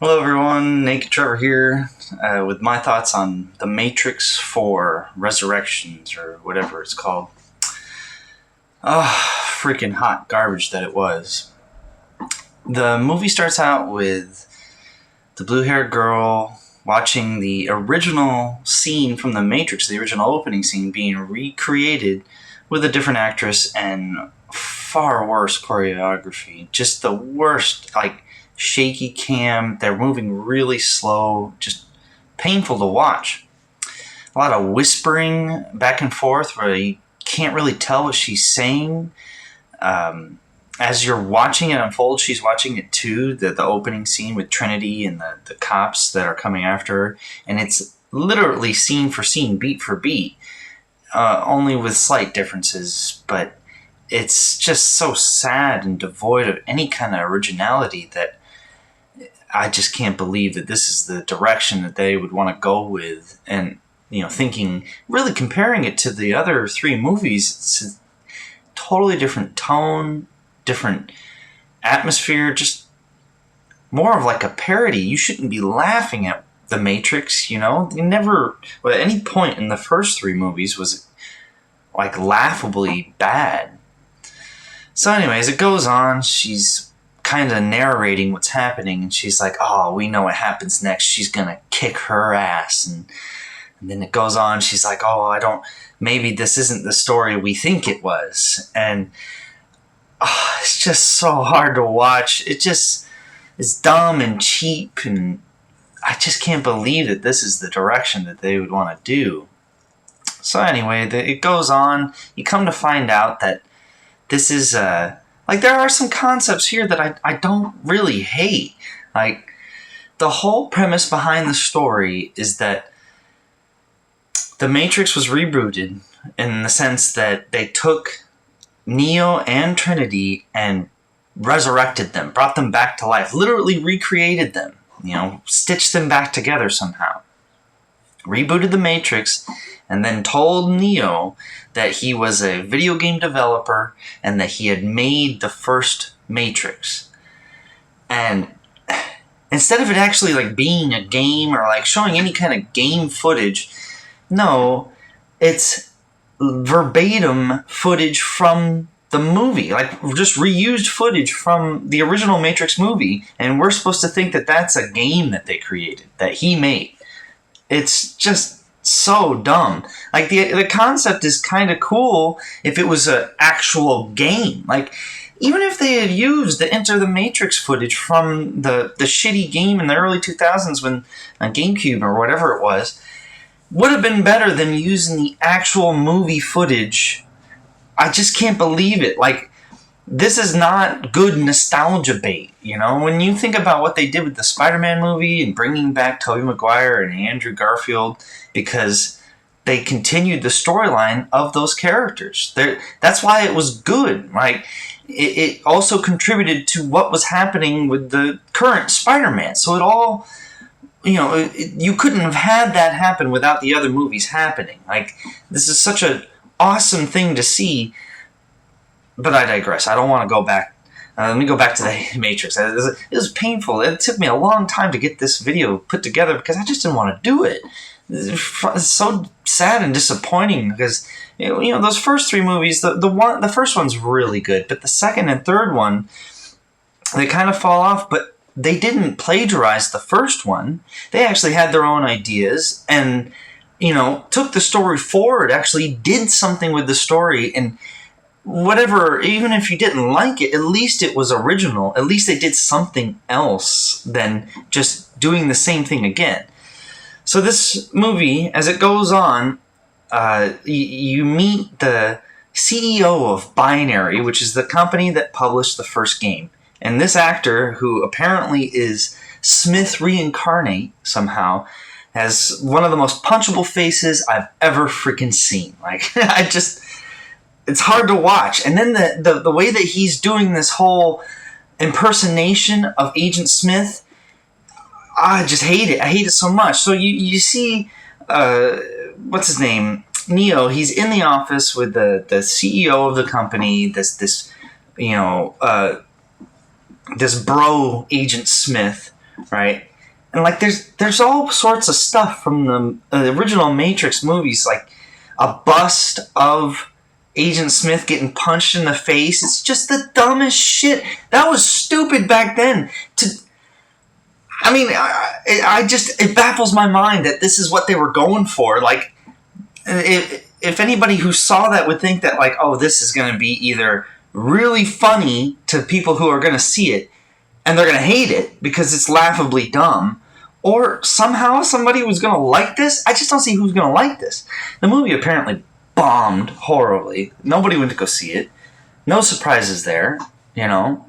Hello, everyone. Naked Trevor here with my thoughts on The Matrix 4 Resurrections, or whatever it's called. Oh, freaking hot garbage that it was. The movie starts out with the blue haired girl watching the original scene from The Matrix, the original opening scene, being recreated with a different actress and far worse choreography. Just the worst, shaky cam. They're moving really slow, just painful to watch. A lot of whispering back and forth where you can't really tell what she's saying. As you're watching it unfold, she's watching it too, the opening scene with Trinity and the cops that are coming after her. And it's literally scene for scene, beat for beat, only with slight differences. But it's just so sad and devoid of any kind of originality that I just can't believe that this is the direction that they would want to go with. And, thinking, really comparing it to the other three movies, it's a totally different tone, different atmosphere, just more of like a parody. You shouldn't be laughing at The Matrix, You never, at any point in the first three movies was like laughably bad. So anyways, it goes on. She's kind of narrating what's happening, and she's like, oh, we know what happens next. She's going to kick her ass. And then it goes on. She's like, oh, maybe this isn't the story we think it was. And it's just so hard to watch. It just is dumb and cheap, and I just can't believe that this is the direction that they would want to do. So anyway, it goes on. You come to find out that this is, there are some concepts here that I don't really hate. Like, the whole premise behind the story is that The Matrix was rebooted in the sense that they took Neo and Trinity and resurrected them, brought them back to life, literally recreated them, stitched them back together somehow. Rebooted The Matrix, and then told Neo that he was a video game developer and that he had made the first Matrix. And instead of it actually being a game or showing any kind of game footage, no, it's verbatim footage from the movie, just reused footage from the original Matrix movie, and we're supposed to think that that's a game that they created, that he made. It's just so dumb. The concept is kind of cool if it was an actual game. Even if they had used the Enter the Matrix footage from the shitty game in the early 2000s when on GameCube or whatever it was, would have been better than using the actual movie footage. I just can't believe it. This is not good nostalgia bait, When you think about what they did with the Spider-Man movie and bringing back Tobey Maguire and Andrew Garfield, because they continued the storyline of those characters. That's why it was good. It also contributed to what was happening with the current Spider-Man. So it all, you couldn't have had that happen without the other movies happening. This is such an awesome thing to see. But I digress. I don't want to go back. Let me go back to the Matrix. It was painful. It took me a long time to get this video put together because I just didn't want to do it. It's so sad and disappointing because those first three movies. The first one's really good, but the second and third one, they kind of fall off. But they didn't plagiarize the first one. They actually had their own ideas and took the story forward. Actually, did something with the story and. Whatever, even if you didn't like it, at least it was original. At least they did something else than just doing the same thing again. So this movie, as it goes on, you meet the CEO of Binary, which is the company that published the first game. And this actor, who apparently is Smith reincarnate somehow, has one of the most punchable faces I've ever freaking seen. It's hard to watch. And then the way that he's doing this whole impersonation of Agent Smith, I just hate it. I hate it so much. So you see, what's his name? Neo, he's in the office with the CEO of the company, this bro Agent Smith, right? And like there's all sorts of stuff from the original Matrix movies, like a bust of Agent Smith getting punched in the face. It's just the dumbest shit. That was stupid back then. It baffles my mind that this is what they were going for. Like, if anybody who saw that would think that, like, oh, this is going to be either really funny to people who are going to see it, and they're going to hate it because it's laughably dumb, or somehow somebody was going to like this. I just don't see who's going to like this. The movie apparently bombed horribly. Nobody went to go see it. No surprises there, you know.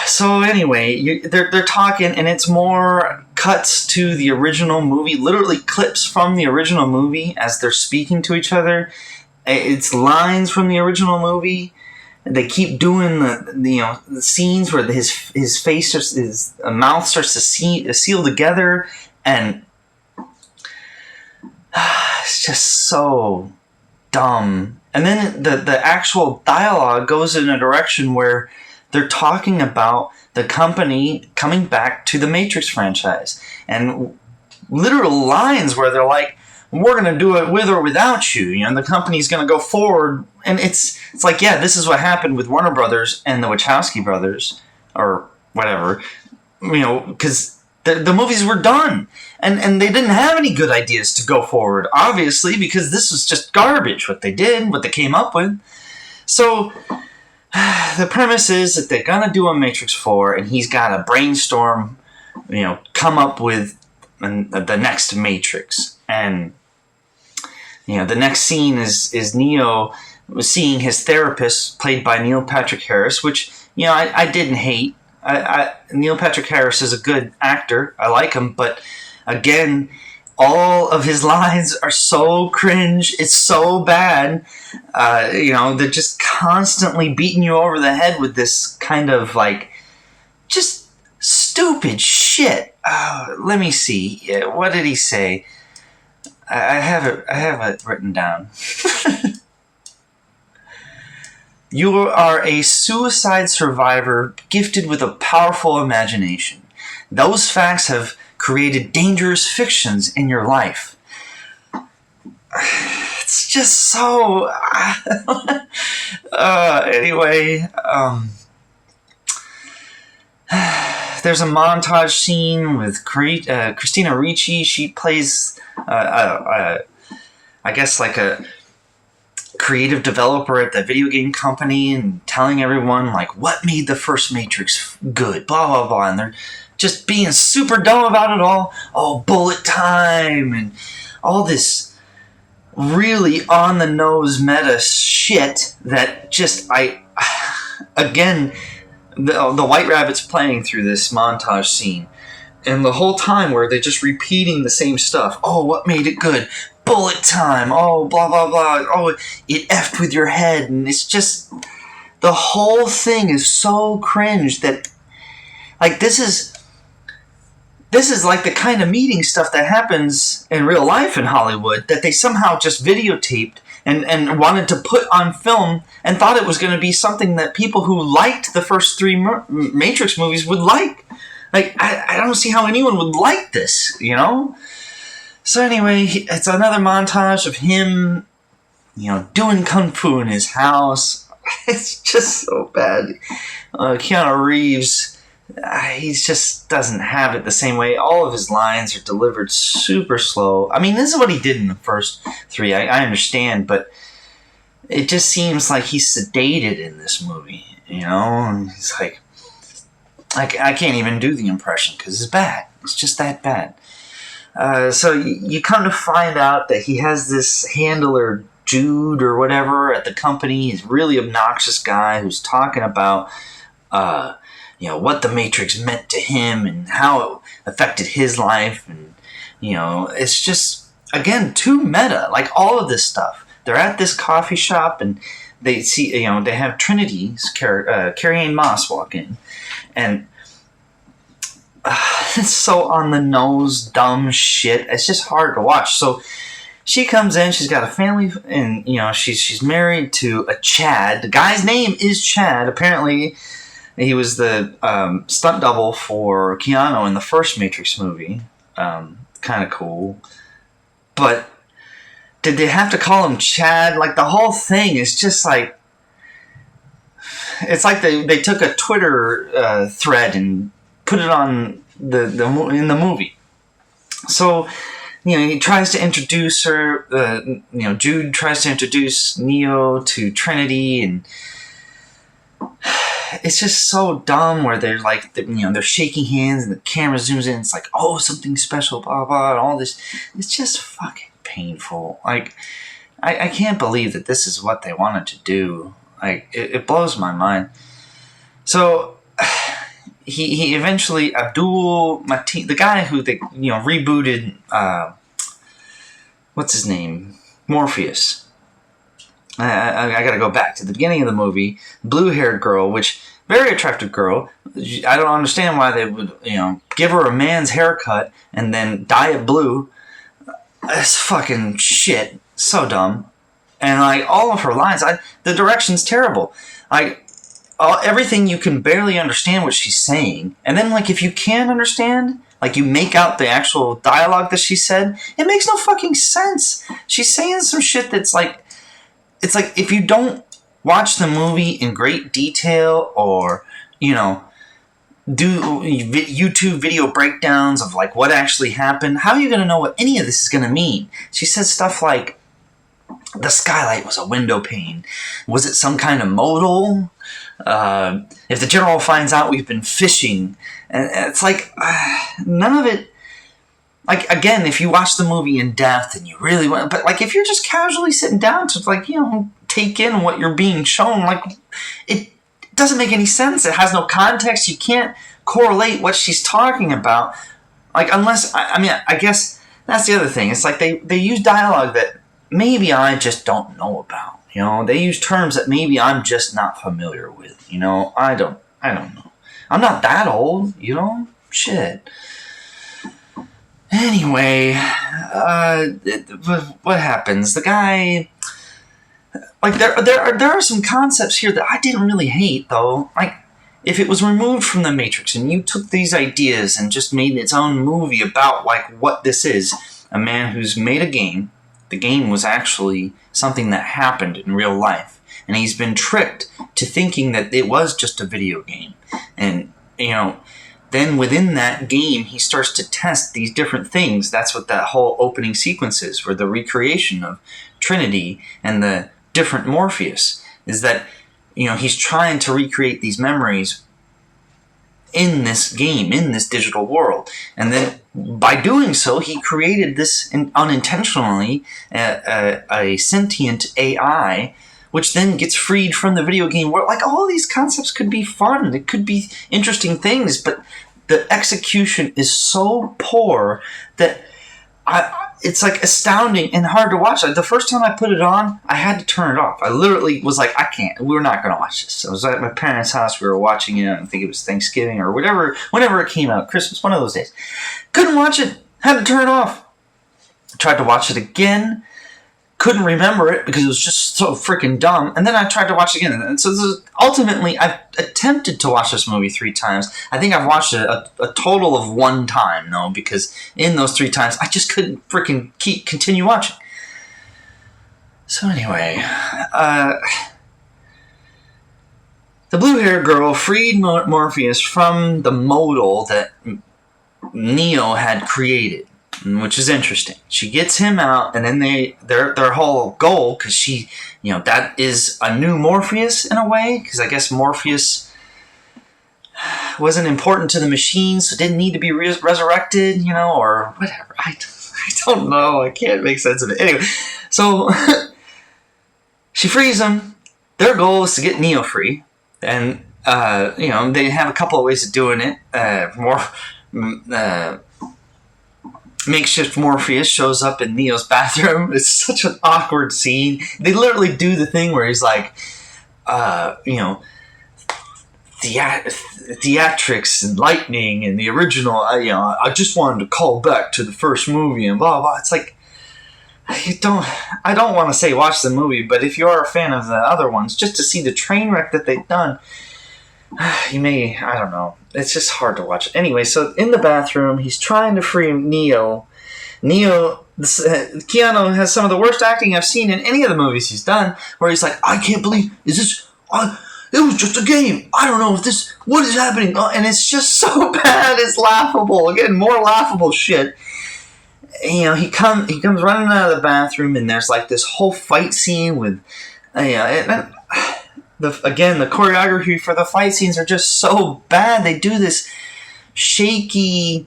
So anyway, they're talking, and it's more cuts to the original movie, literally clips from the original movie as they're speaking to each other. It's lines from the original movie. They keep doing the scenes where his face, his mouth starts to seal together, and it's just so dumb. And then the actual dialogue goes in a direction where they're talking about the company coming back to the Matrix franchise. And literal lines where they're like, we're going to do it with or without you. You know, the company's going to go forward. And it's like, yeah, this is what happened with Warner Brothers and the Wachowski brothers, or whatever. You know, because the movies were done. And they didn't have any good ideas to go forward, obviously, because this was just garbage, what they did, what they came up with. So the premise is that they're going to do a Matrix 4, and he's got to brainstorm, come up with the next Matrix. And, the next scene is Neo seeing his therapist, played by Neil Patrick Harris, which, I didn't hate. Neil Patrick Harris is a good actor. I like him, but again, all of his lines are so cringe. It's so bad. They're just constantly beating you over the head with this kind of just stupid shit. Let me see. What did he say? I have it written down. You are a suicide survivor gifted with a powerful imagination. Those facts have created dangerous fictions in your life. It's just so... Anyway, there's a montage scene with Christina Ricci. She plays, I guess, like a creative developer at the video game company, and telling everyone, what made the first Matrix good, blah, blah, blah. And they're just being super dumb about it all. Oh, bullet time, and all this really on-the-nose meta shit that just, again, the White Rabbit's playing through this montage scene, and the whole time where they're just repeating the same stuff. Oh, what made it good? Bullet time. Oh, blah, blah, blah. Oh, it effed with your head. And it's just, the whole thing is so cringe that, this is like the kind of meeting stuff that happens in real life in Hollywood that they somehow just videotaped and wanted to put on film, and thought it was going to be something that people who liked the first three Matrix movies would like. I don't see how anyone would like this, So anyway, it's another montage of him, doing kung fu in his house. It's just so bad. Keanu Reeves, he just doesn't have it the same way. All of his lines are delivered super slow. I mean, this is what he did in the first three. I understand, but it just seems like he's sedated in this movie. He's like, I can't even do the impression because it's bad. It's just that bad. So you come to find out that he has this handler, Jude or whatever, at the company. He's a really obnoxious guy who's talking about, what the Matrix meant to him and how it affected his life. And, it's just, again, too meta. All of this stuff. They're at this coffee shop, and they see, they have Trinity's Carrie-Anne Moss walk in. And it's so on the nose, dumb shit. It's just hard to watch. So she comes in. She's got a family, and she's married to a Chad. The guy's name is Chad. Apparently, He was the stunt double for Keanu in the first Matrix movie. Kind of cool. But did they have to call him Chad? Like, the whole thing is just like... It's like they took a Twitter thread and put it on in the movie. So, he tries to introduce her... Jude tries to introduce Neo to Trinity, and... It's just so dumb where they're like, they're shaking hands and the camera zooms in. It's like, oh, something special, blah, blah, and all this. It's just fucking painful. Like, I can't believe that this is what they wanted to do. Like, it blows my mind. So, he eventually, Abdul Mateen, the guy who they, rebooted, what's his name? Morpheus. I gotta go back to the beginning of the movie. Blue-haired girl, which, very attractive girl. I don't understand why they would, give her a man's haircut and then dye it blue. It's fucking shit. So dumb. And, like, all of her lines, the direction's terrible. Like, everything you can barely understand what she's saying. And then, like, if you can understand, like, you make out the actual dialogue that she said, it makes no fucking sense. She's saying some shit that's, like, it's like, if you don't watch the movie in great detail or, do YouTube video breakdowns of, like, what actually happened, how are you going to know what any of this is going to mean? She says stuff like, the skylight was a window pane. Was it some kind of modal? If the general finds out we've been fishing. And it's like, none of it... Like, again, if you watch the movie in depth and you really want... But, like, if you're just casually sitting down to, like, take in what you're being shown, like, it doesn't make any sense. It has no context. You can't correlate what she's talking about. Like, unless... I guess that's the other thing. It's like they use dialogue that maybe I just don't know about. They use terms that maybe I'm just not familiar with. I don't know. I'm not that old, Shit. Anyway, what happens? The guy, like, there are some concepts here that I didn't really hate, though. Like, if it was removed from the Matrix and you took these ideas and just made its own movie about, like, what this is, a man who's made a game. The game was actually something that happened in real life, and he's been tricked to thinking that it was just a video game, and then within that game, he starts to test these different things. That's what that whole opening sequence is, for the recreation of Trinity and the different Morpheus, is that, he's trying to recreate these memories in this game, in this digital world. And then by doing so, he created this unintentionally, a sentient AI, which then gets freed from the video game world. Like, all these concepts could be fun. It could be interesting things, but the execution is so poor that it's, like, astounding and hard to watch. Like, the first time I put it on, I had to turn it off. I literally was like, we're not going to watch this. I was at my parents' house. We were watching it. I think it was Thanksgiving or whatever, whenever it came out, Christmas, one of those days. Couldn't watch it. Had to turn it off. Tried to watch it again. Couldn't remember it because it was just so freaking dumb. And then I tried to watch it again. And so ultimately, I've attempted to watch this movie 3 times. I think I've watched it a total of 1 time, though, because in those 3 times, I just couldn't freaking continue watching. So anyway, the blue-haired girl freed Morpheus from the modal that Neo had created, which is interesting. She gets him out, and then their whole goal, because she, that is a new Morpheus in a way, because I guess Morpheus wasn't important to the machine, so didn't need to be resurrected, or whatever. I don't know. I can't make sense of it. Anyway, so she frees him. Their goal is to get Neo free, and they have a couple of ways of doing it. Makeshift Morpheus shows up in Neo's bathroom. It's such an awkward scene. They literally do the thing where he's like, theatrics and lightning and the original, I just wanted to call back to the first movie and blah, blah. It's like, I don't want to say watch the movie, but if you are a fan of the other ones, just to see the train wreck that they've done, I don't know. It's just hard to watch. Anyway, so in the bathroom, he's trying to free Neo. Keanu has some of the worst acting I've seen in any of the movies he's done, where he's like, I can't believe, it was just a game. I don't know what is happening? And it's just so bad, it's laughable. Again, more laughable shit. And, he comes running out of the bathroom, and there's like this whole fight scene with, the choreography for the fight scenes are just so bad. They do this shaky,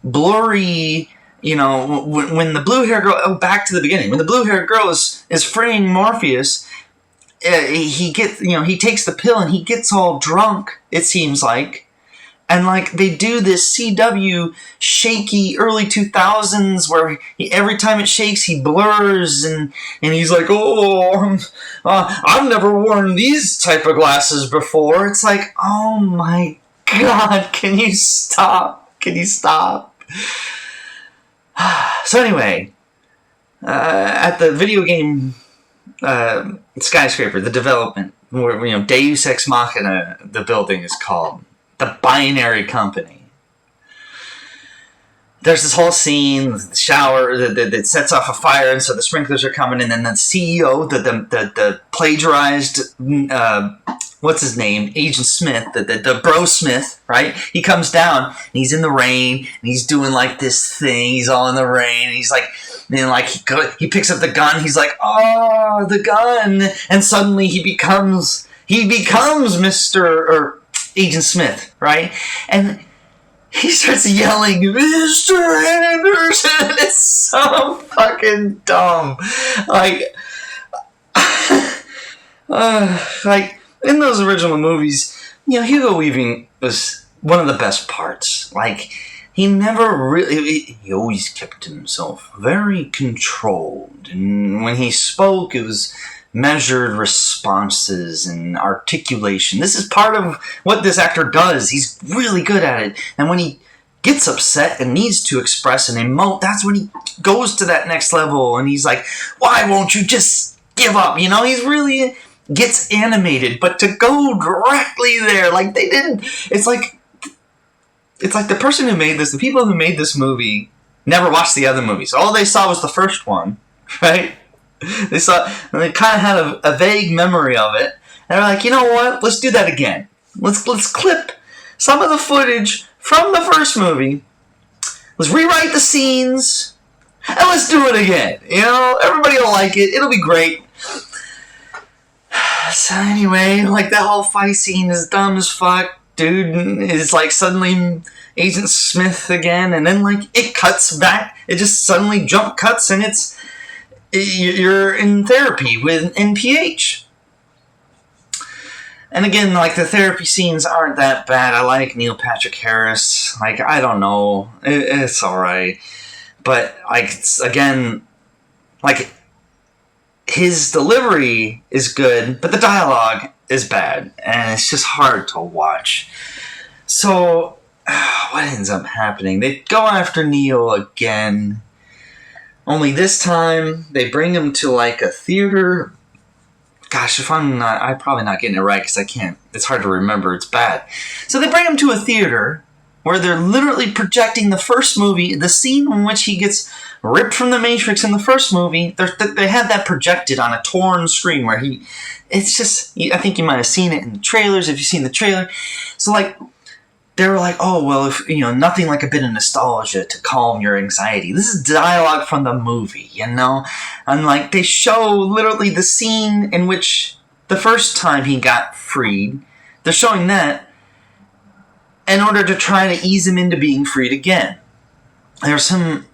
blurry, when the blue-haired girl, back to the beginning, when the blue-haired girl is freeing Morpheus, he takes the pill and he gets all drunk, it seems like. And like they do this CW shaky early 2000s where every time it shakes he blurs and he's like, I've never worn these type of glasses before. It's like, oh my God, can you stop? So anyway, at the video game Skyscraper, the development, where Deus Ex Machina, the building is called. The Binary Company. There's this whole scene, the shower that sets off a fire, and so the sprinklers are coming, and then the CEO, the plagiarized, what's his name, Agent Smith, the Bro Smith, right? He comes down, and he's in the rain, and he's doing like this thing. He's all in the rain, and he's like, he picks up the gun. He's like, oh, the gun, and suddenly he becomes Agent Smith, right? And he starts yelling, Mr. Anderson! It's so fucking dumb. Like in those original movies, Hugo Weaving was one of the best parts. Like, he always kept himself very controlled. And when he spoke, it was measured responses and articulation. This is part of what this actor does. He's really good at it. And when he gets upset and needs to express and emote, that's when he goes to that next level. And he's like, why won't you just give up? He's really gets animated. But to go directly there, like they didn't, it's like the person who made this, the people who made this movie never watched the other movies. All they saw was the first one, right? They kind of had a vague memory of it, and they're like, you know what? Let's do that again. Let's clip some of the footage from the first movie. Let's rewrite the scenes, and let's do it again. Everybody will like it. It'll be great. So anyway, like that whole fight scene is dumb as fuck. Dude is like suddenly Agent Smith again, and then like it cuts back. It just suddenly jump cuts, and you're in therapy with NPH. And again, like the therapy scenes aren't that bad. I like Neil Patrick Harris. Like, I don't know, it's all right, but again, like his delivery is good, but the dialogue is bad, and it's just hard to watch. So, what ends up happening? They go after Neo again. Only this time, they bring him to like a theater. Gosh, I'm probably not getting it right because I can't. It's hard to remember. It's bad. So they bring him to a theater where they're literally projecting the first movie, the scene in which he gets ripped from the Matrix in the first movie. They had that projected on a torn screen where it's just, I think you might have seen it in the trailers if you've seen the trailer. So like, they were like, oh, well, if nothing like a bit of nostalgia to calm your anxiety. This is dialogue from the movie, And like, they show literally the scene in which the first time he got freed. They're showing that in order to try to ease him into being freed again. There's some...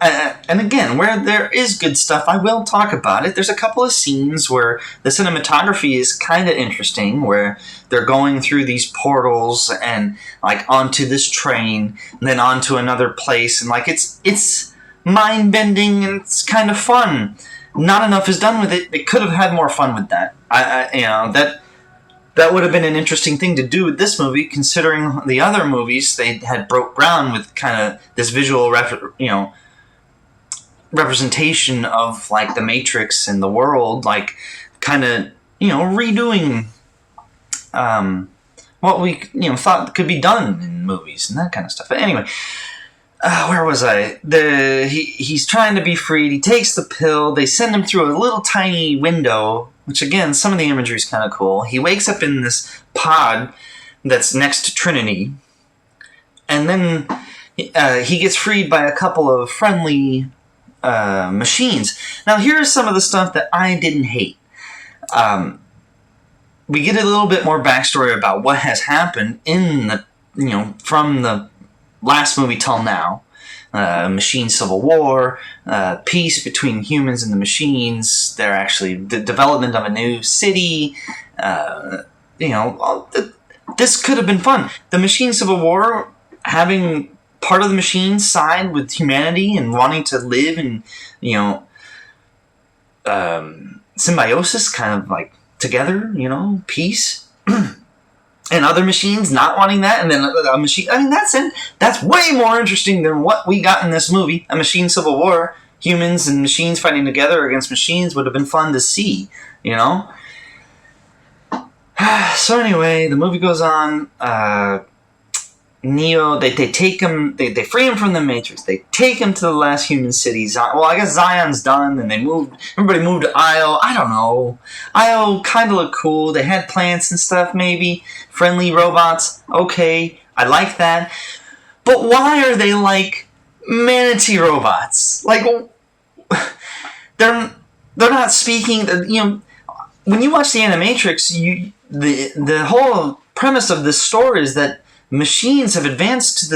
and again, where there is good stuff, I will talk about it. There's a couple of scenes where the cinematography is kind of interesting, where they're going through these portals and like onto this train, and then onto another place, and like it's mind-bending and it's kind of fun. Not enough is done with it. They could have had more fun with that. That would have been an interesting thing to do with this movie, considering the other movies they had broke ground with kind of this visual representation of like the Matrix and the world, like kind of redoing what we thought could be done in movies and that kind of stuff. But anyway, where was I? He's trying to be freed. He takes the pill. They send him through a little tiny window, which again, some of the imagery is kind of cool. He wakes up in this pod that's next to Trinity, and then he gets freed by a couple of friendly machines. Now, here's some of the stuff that I didn't hate. We get a little bit more backstory about what has happened in the, from the last movie till now. Machine civil war, peace between humans and the machines. They're actually the development of a new city. This could have been fun. The machine civil war, having part of the machines side with humanity and wanting to live in, symbiosis, kind of like together, peace. And other machines not wanting that, and then a machine. I mean, that's way more interesting than what we got in this movie. A machine civil war, humans and machines fighting together against machines would have been fun to see, So anyway, the movie goes on. Neo, they take him, they free him from the Matrix. They take him to the last human city. Well, I guess Zion's done, and everybody moved to Io. I don't know. Io kind of looked cool. They had plants and stuff, maybe. Friendly robots. Okay, I like that. But why are they like manatee robots? Like, they're not speaking, when you watch the Animatrix, the whole premise of this story is that machines have advanced to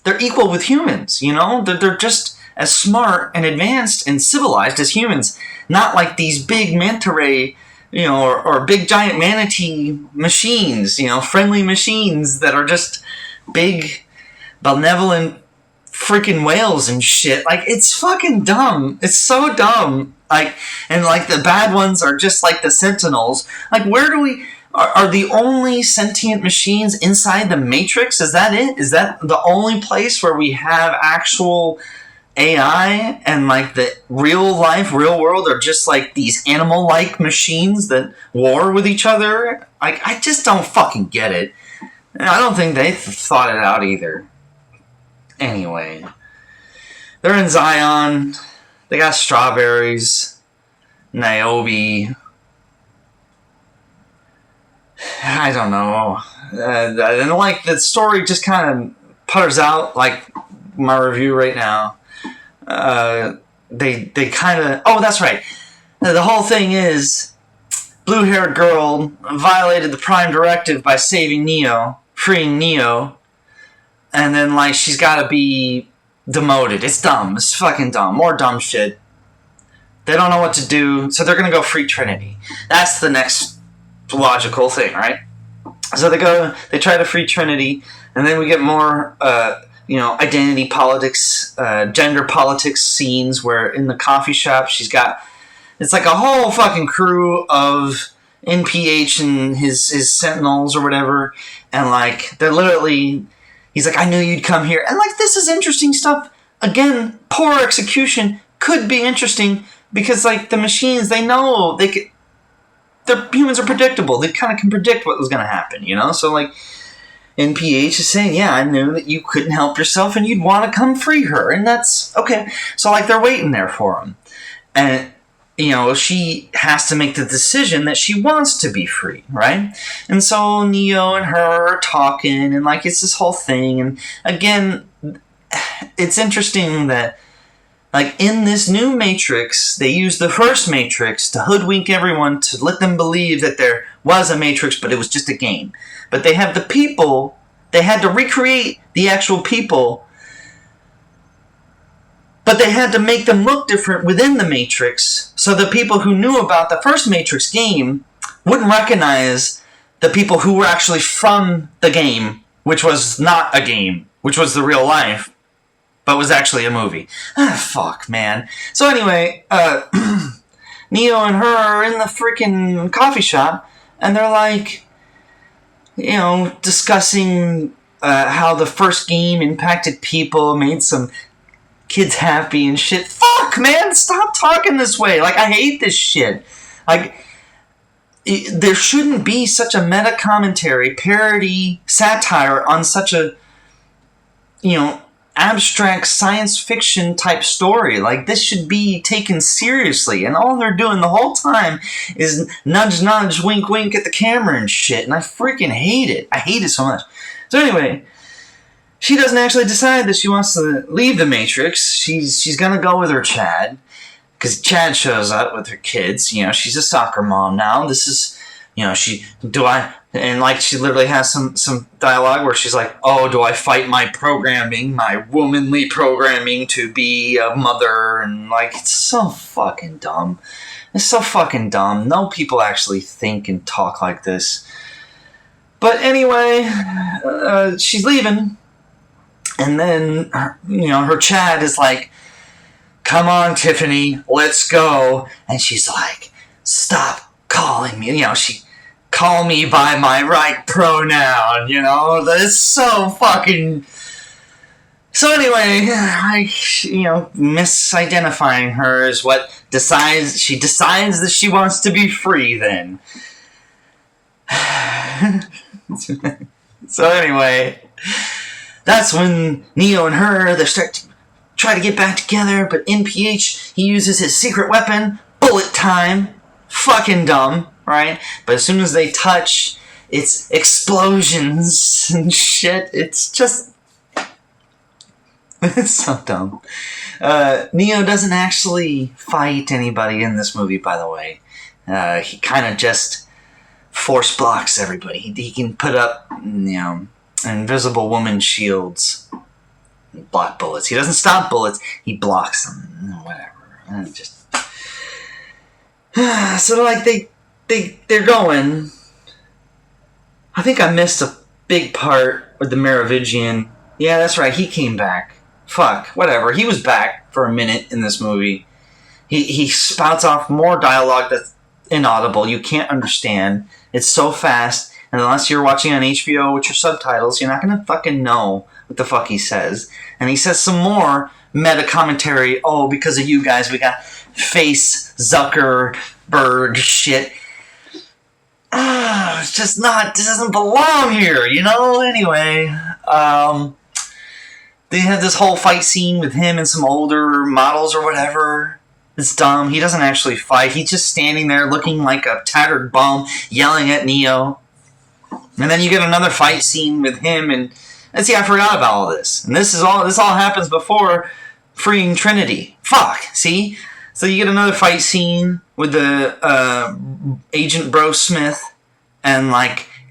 they're equal with humans, They're just as smart and advanced and civilized as humans. Not like these big manta ray, or big giant manatee machines, friendly machines that are just big, benevolent freaking whales and shit. Like, it's fucking dumb. It's so dumb. Like, and like the bad ones are just like the Sentinels. Like, where do we... Are the only sentient machines inside the Matrix? Is that it? Is that the only place where we have actual AI, and like the real world are just like these animal-like machines that war with each other? Like, I just don't fucking get it. And I don't think they thought it out either. Anyway, they're in Zion. They got strawberries, Niobe. I don't know. And like the story just kind of putters out, like my review right now. They kind of... Oh, that's right. The whole thing is blue-haired girl violated the Prime Directive by saving Neo, freeing Neo, and then like she's got to be demoted. It's dumb. It's fucking dumb. More dumb shit. They don't know what to do, so they're gonna go free Trinity. That's the next logical thing, right? So they try to free Trinity, and then we get more identity politics, gender politics scenes where in the coffee shop it's like a whole fucking crew of NPH and his Sentinels or whatever, and like they're literally, he's like, I knew you'd come here, and like this is interesting stuff. Again, poor execution. Could be interesting because like the machines, they know they could. The humans are predictable. They kind of can predict what was going to happen, So, like, NPH is saying, yeah, I knew that you couldn't help yourself and you'd want to come free her. And that's, okay. So, like, they're waiting there for him. And, she has to make the decision that she wants to be free, right? And so Neo and her are talking, and, like, it's this whole thing. And, again, it's interesting that, like, in this new Matrix, they used the first Matrix to hoodwink everyone, to let them believe that there was a Matrix, but it was just a game. But they have the people, they had to recreate the actual people, but they had to make them look different within the Matrix, so the people who knew about the first Matrix game wouldn't recognize the people who were actually from the game, which was not a game, which was the real life. But was actually a movie. Fuck, man. So anyway, Neo and her are in the freaking coffee shop, and they're like, discussing how the first game impacted people, made some kids happy and shit. Fuck, man, stop talking this way. Like, I hate this shit. Like, there shouldn't be such a meta commentary, parody, satire on such a, abstract science fiction type story. Like, this should be taken seriously, and all they're doing the whole time is nudge nudge, wink wink at the camera and shit, and I freaking hate it. I hate it so much. So anyway, she doesn't actually decide that she wants to leave the Matrix. She's gonna go with her Chad, because Chad shows up with her kids. She's a soccer mom now. This is, she literally has some dialogue where she's like, oh, do I fight my programming, my womanly programming to be a mother? And like, it's so fucking dumb. It's so fucking dumb. No people actually think and talk like this. But anyway, she's leaving. And then, her Chad is like, come on, Tiffany, let's go. And she's like, stop calling me. She call me by my right pronoun. That's so fucking... So anyway, misidentifying her is what she decides that she wants to be free then. So anyway, that's when Neo and her, they start to try to get back together, but NPH, he uses his secret weapon, bullet time. Fucking dumb, right? But as soon as they touch, it's explosions and shit. It's just... it's so dumb. Neo doesn't actually fight anybody in this movie, by the way. He kind of just force blocks everybody. He can put up, invisible woman shields, block bullets. He doesn't stop bullets. He blocks them. Whatever. Just... So like they're going. I think I missed a big part with the Merovingian. Yeah, that's right. He came back. Fuck, whatever. He was back for a minute in this movie. He spouts off more dialogue that's inaudible. You can't understand. It's so fast, and unless you're watching on HBO with your subtitles, you're not gonna fucking know what the fuck he says. And he says some more meta commentary. Oh, because of you guys, we got face Zuckerberg shit. It's just not, this doesn't belong here, Anyway, they have this whole fight scene with him and some older models or whatever. It's dumb. He doesn't actually fight. He's just standing there looking like a tattered bum, yelling at Neo. And then you get another fight scene with him, and see, I forgot about all this. And this all happens before freeing Trinity. Fuck, see? So you get another fight scene with the Agent Bro Smith, and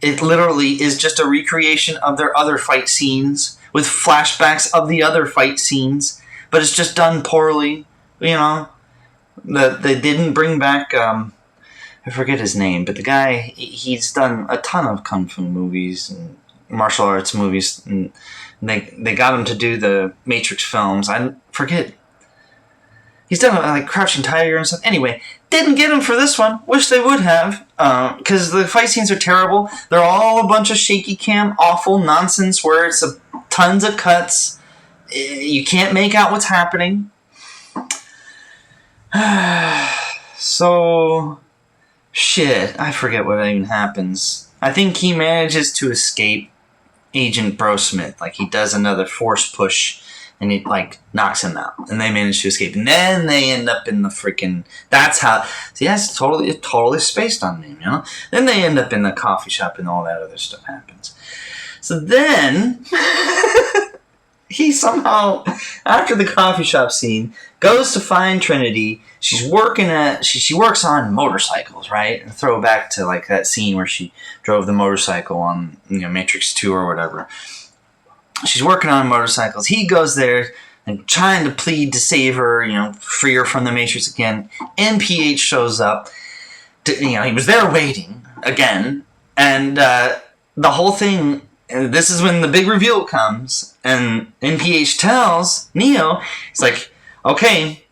it literally is just a recreation of their other fight scenes with flashbacks of the other fight scenes, but it's just done poorly. They didn't bring back I forget his name, but the guy, he's done a ton of kung fu movies and martial arts movies, and they got him to do the Matrix films. I forget. He's done Crouching Tiger and stuff. Anyway, didn't get him for this one. Wish they would have, because the fight scenes are terrible. They're all a bunch of shaky cam, awful nonsense where it's tons of cuts. You can't make out what's happening. So, shit, I forget what even happens. I think he manages to escape Agent Bro Smith. He does another force push, and it knocks him out, and they manage to escape. And then they end up in the freaking... That's how... See, that's totally spaced on me, Then they end up in the coffee shop, and all that other stuff happens. So then... he somehow, after the coffee shop scene, goes to find Trinity. She's working she works on motorcycles, right? And throw back to that scene where she drove the motorcycle on Matrix 2 or whatever. She's working on motorcycles. He goes there and trying to plead to save her, free her from the Matrix again. NPH shows up. He was there waiting again, and the whole thing. And this is when the big reveal comes, and NPH tells Neo, he's like, okay,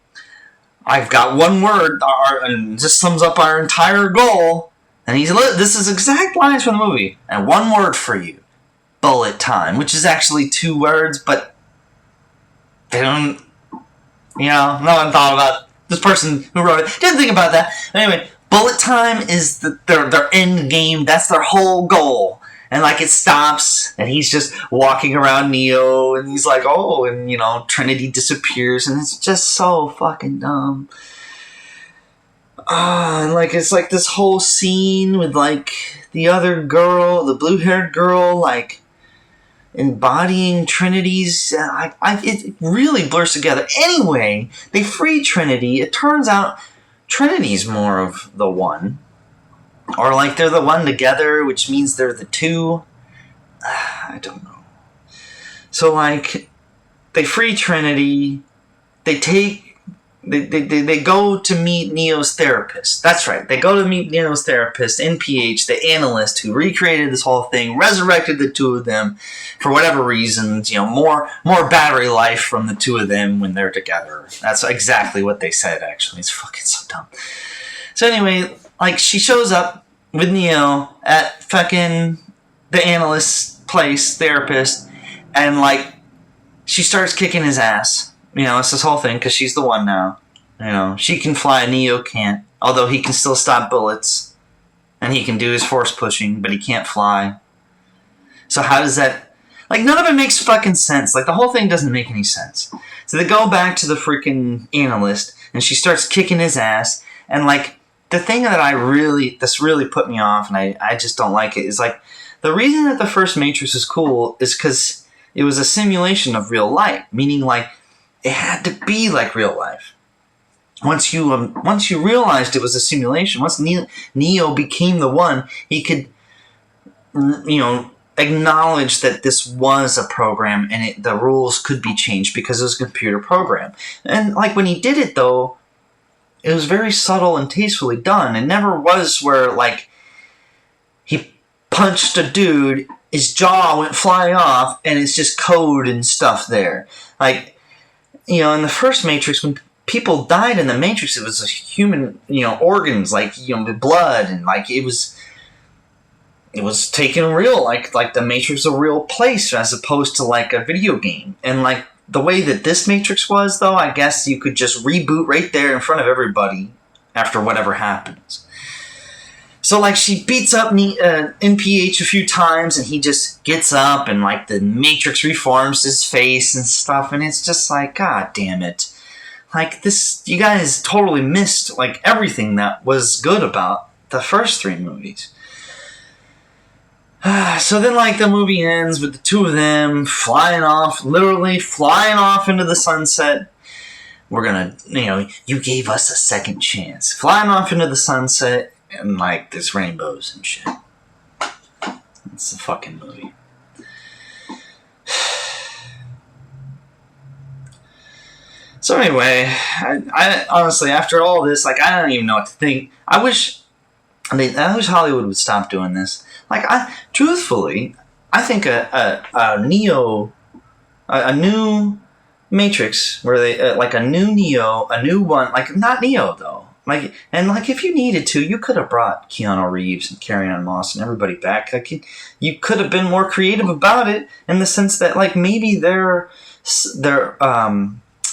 I've got one word, and this sums up our entire goal. And this is exact lines from the movie. And one word for you, bullet time, which is actually 2 words, but they don't, no one thought about this person who wrote it. Didn't think about that. Anyway, bullet time is their end game. That's their whole goal. And like it stops, and he's just walking around Neo, and he's like, oh, and Trinity disappears, and it's just so fucking dumb. And like it's like this whole scene with like the other girl, the blue-haired girl, like embodying Trinity's. It really blurs together. Anyway, they free Trinity. It turns out Trinity's more of the one. Or like they're the one together, which means they're the two. I don't know. So like they free Trinity. They go to meet Neo's therapist. That's right. They go to meet Neo's therapist, NPH, the analyst who recreated this whole thing, resurrected the two of them for whatever reasons. More battery life from the two of them when they're together. That's exactly what they said, actually. It's fucking so dumb. So anyway, like she shows up with Neo at fucking the analyst's place, therapist, and like she starts kicking his ass. It's this whole thing because she's the one now. She can fly, Neo can't. Although he can still stop bullets. And he can do his force pushing, but he can't fly. So how does that... Like, none of it makes fucking sense. Like, the whole thing doesn't make any sense. So they go back to the freaking analyst, and she starts kicking his ass. And, like, the thing that this really put me off, and I just don't like it, is, like, the reason that the first Matrix is cool is because it was a simulation of real life. Meaning, like, it had to be like real life. Once you realized it was a simulation, once Neo became the one, he could, acknowledge that this was a program and the rules could be changed because it was a computer program. And like when he did it, though, it was very subtle and tastefully done. It never was where like he punched a dude, his jaw went flying off, and it's just code and stuff there. Like. In the first Matrix, when people died in the Matrix, it was a human, organs, like, blood, and, like, it was taken real, like the Matrix a real place, as opposed to, like, a video game. And, like, the way that this Matrix was, though, I guess you could just reboot right there in front of everybody after whatever happens. So, like, she beats up NPH a few times, and he just gets up, and, like, the Matrix reforms his face and stuff, and it's just like, God damn it. Like, this, you guys totally missed, like, everything that was good about the first three movies. So then, like, the movie ends with the two of them literally flying off into the sunset. We're gonna, you gave us a second chance. Flying off into the sunset. And, like, there's rainbows and shit. It's a fucking movie. So anyway, I honestly, after all this, like, I don't even know what to think. I wish Hollywood would stop doing this. Like, truthfully, I think a new Matrix, where they, like, a new Neo, a new one, like, not Neo, though. Like, and like, if you needed to, you could have brought Keanu Reeves and Carrie-Anne Moss and everybody back. Like, you could have been more creative about it in the sense that, like, maybe they're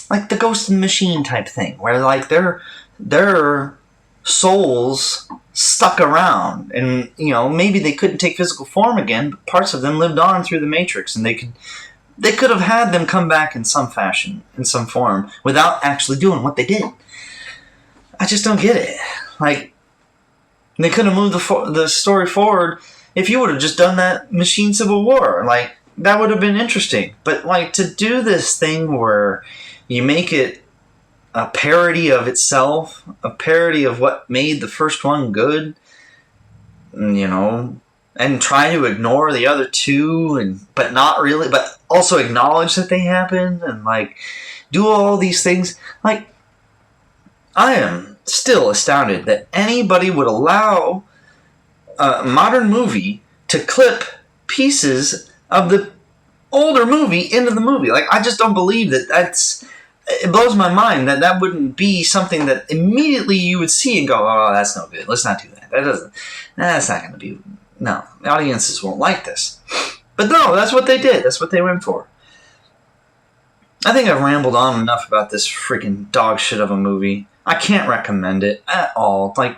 like the Ghost in the Machine type thing, where like their souls stuck around, and maybe they couldn't take physical form again, but parts of them lived on through the Matrix, and they could have had them come back in some fashion, in some form, without actually doing what they did. I just don't get it. Like, they could have moved the story forward if you would have just done that Machine Civil War. Like, that would have been interesting. But, like, to do this thing where you make it a parody of itself, a parody of what made the first one good, and try to ignore the other two, but not really, but also acknowledge that they happened, and, like, do all these things. Like, I am still astounded that anybody would allow a modern movie to clip pieces of the older movie into the movie. Like, I just don't believe it blows my mind that wouldn't be something that immediately you would see and go, oh, that's no good. Let's not do that. That's not going to be, no, the audiences won't like this. But no, that's what they did. That's what they went for. I think I've rambled on enough about this freaking dog shit of a movie. I can't recommend it at all. Like,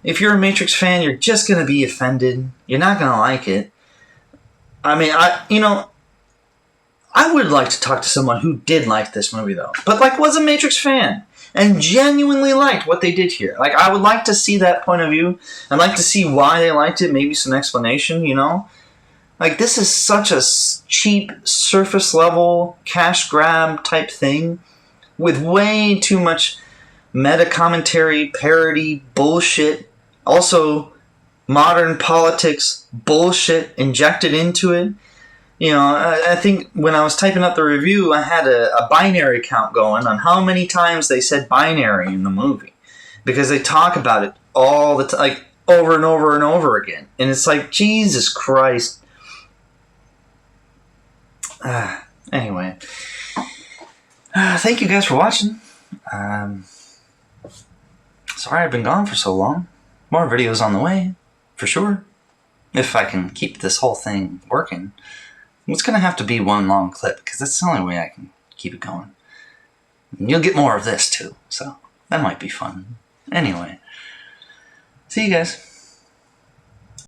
If you're a Matrix fan, you're just going to be offended. You're not going to like it. I mean, I would like to talk to someone who did like this movie, though. But, like, was a Matrix fan. And genuinely liked what they did here. Like, I would like to see that point of view. I'd like to see why they liked it. Maybe some explanation, you know? Like, this is such a cheap, surface-level, cash grab type thing. With way too much meta commentary, parody, bullshit. Also, modern politics bullshit injected into it. You know, I think when I was typing up the review, I had a binary count going on how many times they said binary in the movie. Because they talk about it all the time, like, over and over and over again. And it's like, Jesus Christ. Anyway. Thank you guys for watching. Sorry I've been gone for so long. More videos on the way, for sure. If I can keep this whole thing working. It's going to have to be one long clip, because that's the only way I can keep it going. And you'll get more of this, too. So, that might be fun. Anyway. See you guys.